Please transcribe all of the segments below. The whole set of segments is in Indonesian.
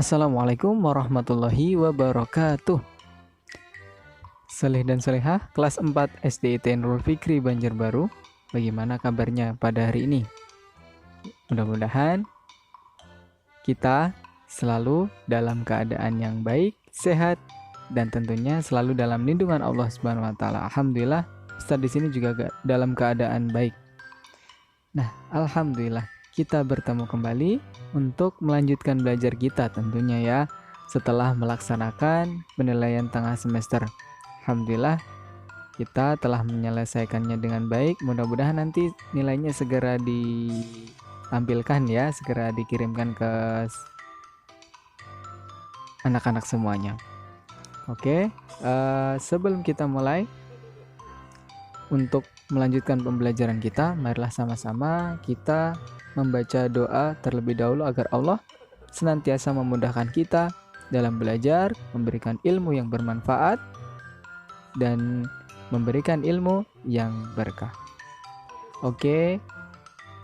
Assalamualaikum warahmatullahi wabarakatuh. Saleh dan Salehah, kelas 4 SDIT Nurul Fikri Banjarbaru. Bagaimana kabarnya pada hari ini? Mudah-mudahan kita selalu dalam keadaan yang baik, sehat, dan tentunya selalu dalam lindungan Allah Subhanahu wa taala. Alhamdulillah, Ustaz di sini juga dalam keadaan baik. Nah, alhamdulillah kita bertemu kembali untuk melanjutkan belajar kita tentunya ya, setelah melaksanakan penilaian tengah semester. Alhamdulillah kita telah menyelesaikannya dengan baik. Mudah-mudahan nanti nilainya segera ditampilkan ya, segera dikirimkan ke anak-anak semuanya. Oke, sebelum kita mulai untuk melanjutkan pembelajaran kita, marilah sama-sama kita membaca doa terlebih dahulu agar Allah senantiasa memudahkan kita dalam belajar, memberikan ilmu yang bermanfaat, dan memberikan ilmu yang berkah. Oke,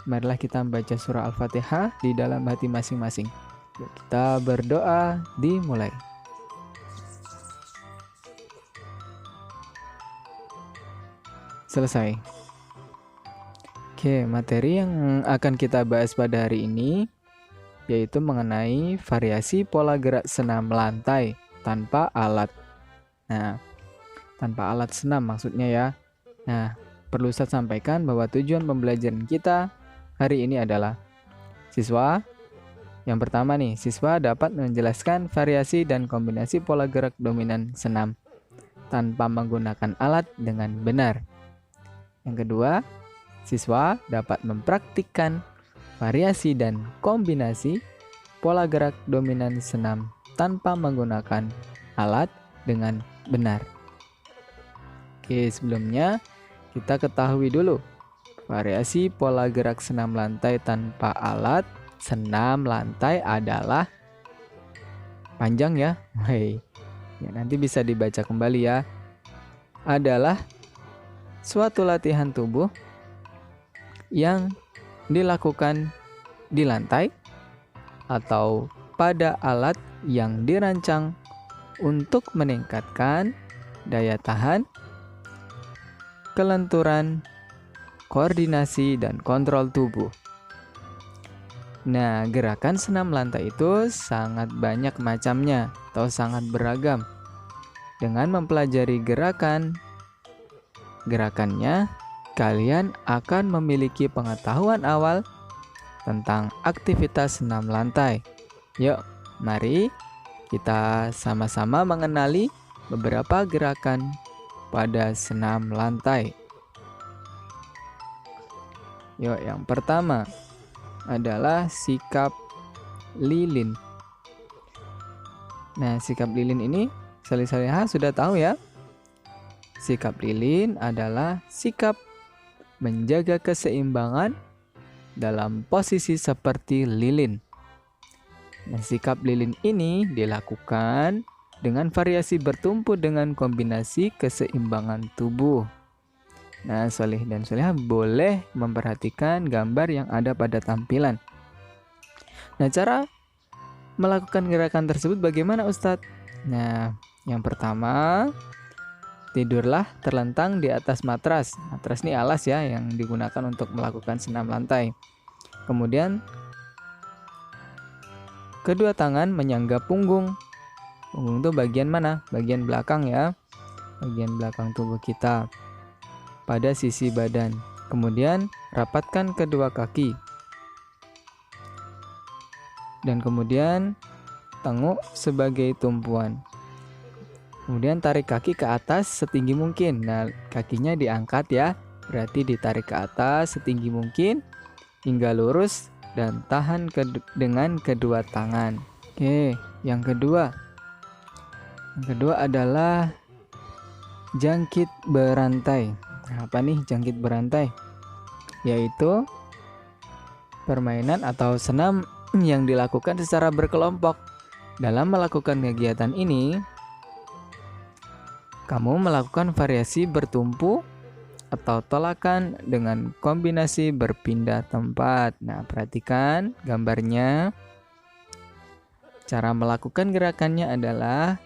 marilah kita membaca surah Al-Fatihah di dalam hati masing-masing. Yuk kita berdoa, dimulai. Selesai. Oke, materi yang akan kita bahas pada hari ini yaitu mengenai variasi pola gerak senam lantai tanpa alat. Nah, tanpa alat senam maksudnya ya. Nah, perlu saya sampaikan bahwa tujuan pembelajaran kita hari ini adalah yang pertama nih, siswa dapat menjelaskan variasi dan kombinasi pola gerak dominan senam tanpa menggunakan alat dengan benar. Yang kedua, siswa dapat mempraktikkan variasi dan kombinasi pola gerak dominan senam tanpa menggunakan alat dengan benar. Oke, sebelumnya kita ketahui dulu variasi pola gerak senam lantai tanpa alat. Senam lantai adalah panjang ya. Ya, nanti bisa dibaca kembali ya. Adalah suatu latihan tubuh yang dilakukan di lantai atau pada alat yang dirancang untuk meningkatkan daya tahan, kelenturan, koordinasi, dan kontrol tubuh. Nah, gerakan senam lantai itu sangat banyak macamnya atau sangat beragam. Dengan mempelajari gerakannya, kalian akan memiliki pengetahuan awal tentang aktivitas senam lantai. Yuk, mari kita sama-sama mengenali beberapa gerakan pada senam lantai. Yuk, yang pertama adalah sikap lilin. Nah, sikap lilin ini Saleh-Salehah sudah tahu ya. Sikap lilin adalah sikap menjaga keseimbangan dalam posisi seperti lilin. Nah, sikap lilin ini dilakukan dengan variasi bertumpu dengan kombinasi keseimbangan tubuh. Nah, Saleh dan Salehah boleh memperhatikan gambar yang ada pada tampilan. Nah, cara melakukan gerakan tersebut bagaimana, Ustadz? Nah, yang pertama, tidurlah terlentang di atas matras. Matras ini alas ya yang digunakan untuk melakukan senam lantai. Kemudian kedua tangan menyangga punggung. Punggung itu bagian mana? Bagian belakang ya. Bagian belakang tubuh kita pada sisi badan. Kemudian rapatkan kedua kaki. Dan kemudian tenguk sebagai tumpuan. Kemudian tarik kaki ke atas setinggi mungkin. Nah, kakinya diangkat ya. Berarti ditarik ke atas setinggi mungkin hingga lurus dan tahan dengan kedua tangan. Oke, yang kedua. Yang kedua adalah jangkit berantai. Apa nih jangkit berantai? Yaitu permainan atau senam yang dilakukan secara berkelompok. Dalam melakukan kegiatan ini, kamu melakukan variasi bertumpu atau tolakan dengan kombinasi berpindah tempat. Nah, perhatikan gambarnya. Cara melakukan gerakannya adalah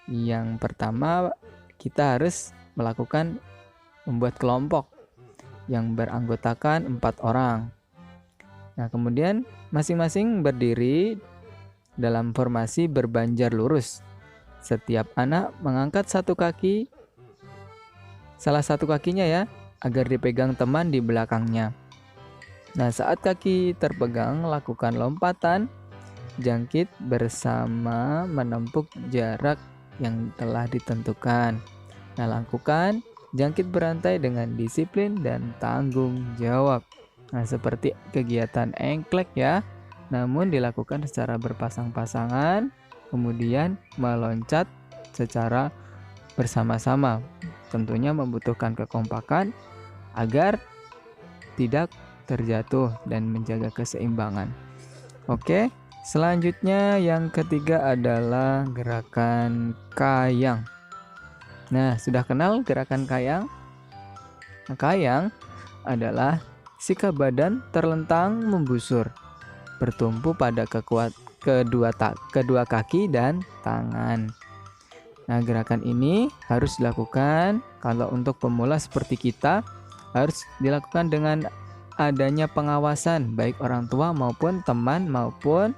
yang pertama kita harus membuat kelompok yang beranggotakan 4 orang. Nah, kemudian masing-masing berdiri dalam formasi berbanjar lurus. Setiap anak mengangkat salah satu kakinya ya, agar dipegang teman di belakangnya. Nah, saat kaki terpegang, lakukan lompatan jangkit bersama menempuh jarak yang telah ditentukan. Nah, lakukan jangkit berantai dengan disiplin dan tanggung jawab. Nah, seperti kegiatan engklek ya, namun dilakukan secara berpasang-pasangan, kemudian meloncat secara bersama-sama. Tentunya membutuhkan kekompakan agar tidak terjatuh dan menjaga keseimbangan. Oke, selanjutnya yang ketiga adalah gerakan kayang. Nah, sudah kenal gerakan kayang? Nah, kayang adalah sikap badan terlentang membusur, bertumpu pada kedua kaki dan tangan. Nah, gerakan ini harus dilakukan kalau untuk pemula seperti kita, harus dilakukan dengan adanya pengawasan baik orang tua maupun teman maupun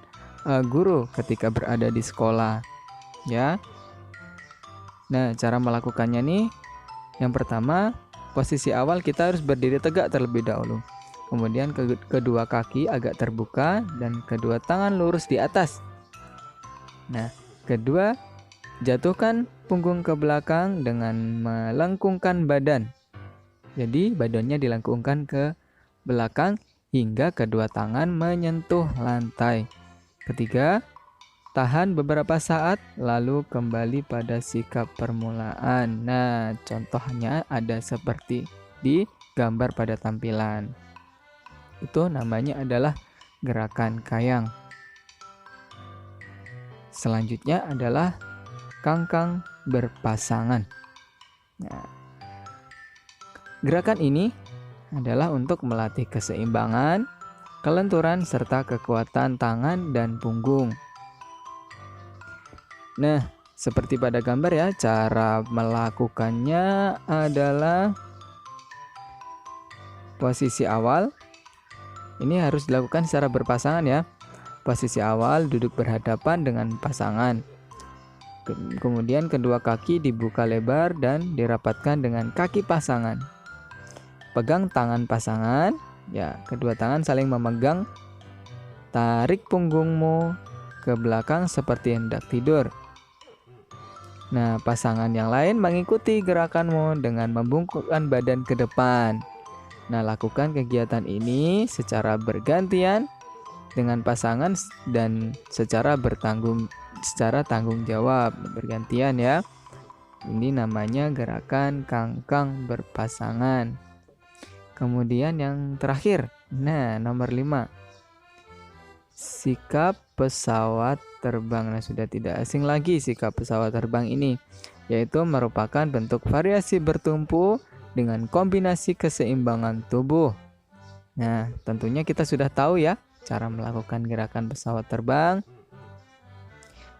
guru ketika berada di sekolah ya. Nah, cara melakukannya nih, yang pertama, posisi awal kita harus berdiri tegak terlebih dahulu. Kemudian kedua kaki agak terbuka dan kedua tangan lurus di atas. Nah, kedua, jatuhkan punggung ke belakang dengan melengkungkan badan. Jadi badannya dilengkungkan ke belakang hingga kedua tangan menyentuh lantai. Ketiga, tahan beberapa saat lalu kembali pada sikap permulaan. Nah, contohnya ada seperti di gambar pada tampilan. Itu namanya adalah gerakan kayang. Selanjutnya adalah kangkang berpasangan. Nah, gerakan ini adalah untuk melatih keseimbangan, kelenturan, serta kekuatan tangan dan punggung. Nah, seperti pada gambar ya, cara melakukannya adalah posisi awal. Ini harus dilakukan secara berpasangan ya. Posisi awal duduk berhadapan dengan pasangan. Kemudian kedua kaki dibuka lebar dan dirapatkan dengan kaki pasangan. Pegang tangan pasangan, ya, kedua tangan saling memegang. Tarik punggungmu ke belakang seperti hendak tidur. Nah, pasangan yang lain mengikuti gerakanmu dengan membungkukkan badan ke depan. Nah, lakukan kegiatan ini secara bergantian dengan pasangan dan secara tanggung jawab, bergantian ya. Ini namanya gerakan kangkang berpasangan. Kemudian yang terakhir, nah nomor 5, sikap pesawat terbang. Nah, sudah tidak asing lagi sikap pesawat terbang ini, yaitu merupakan bentuk variasi bertumpu dengan kombinasi keseimbangan tubuh. Nah, tentunya kita sudah tahu ya cara melakukan gerakan pesawat terbang,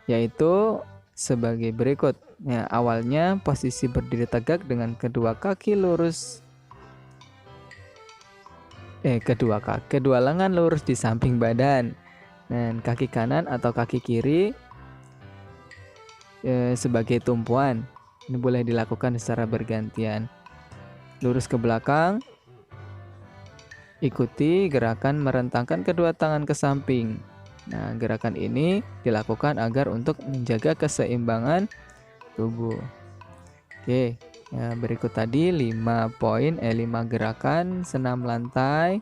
yaitu sebagai berikut. Nah, awalnya posisi berdiri tegak dengan kedua kaki lurus. Kedua lengan lurus di samping badan. Dan kaki kanan atau kaki kiri sebagai tumpuan. Ini boleh dilakukan secara bergantian. Lurus ke belakang. Ikuti gerakan merentangkan kedua tangan ke samping. Nah, gerakan ini dilakukan agar untuk menjaga keseimbangan tubuh. Oke. Ya, berikut tadi 5 gerakan senam lantai.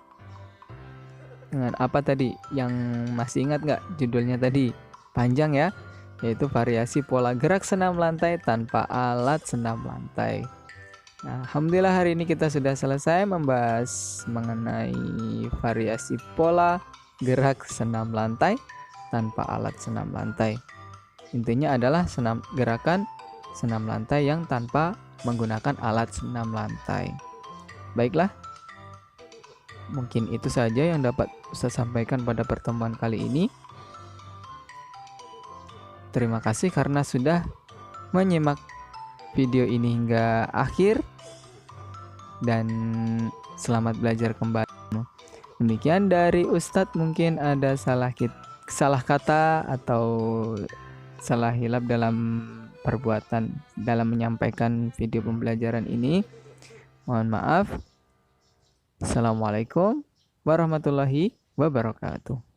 Dengan apa tadi? Yang masih ingat nggak judulnya tadi? Panjang ya, yaitu variasi pola gerak senam lantai tanpa alat senam lantai. Nah, alhamdulillah hari ini kita sudah selesai membahas mengenai variasi pola gerak senam lantai tanpa alat senam lantai. Intinya adalah gerakan senam lantai yang tanpa menggunakan alat senam lantai. Baiklah, mungkin itu saja yang dapat saya sampaikan pada pertemuan kali ini. Terima kasih karena sudah menyimak video ini hingga akhir, dan selamat belajar kembali. Demikian dari Ustadz, mungkin ada salah kata atau salah hilap dalam perbuatan dalam menyampaikan video pembelajaran ini. Mohon maaf. Assalamualaikum warahmatullahi wabarakatuh.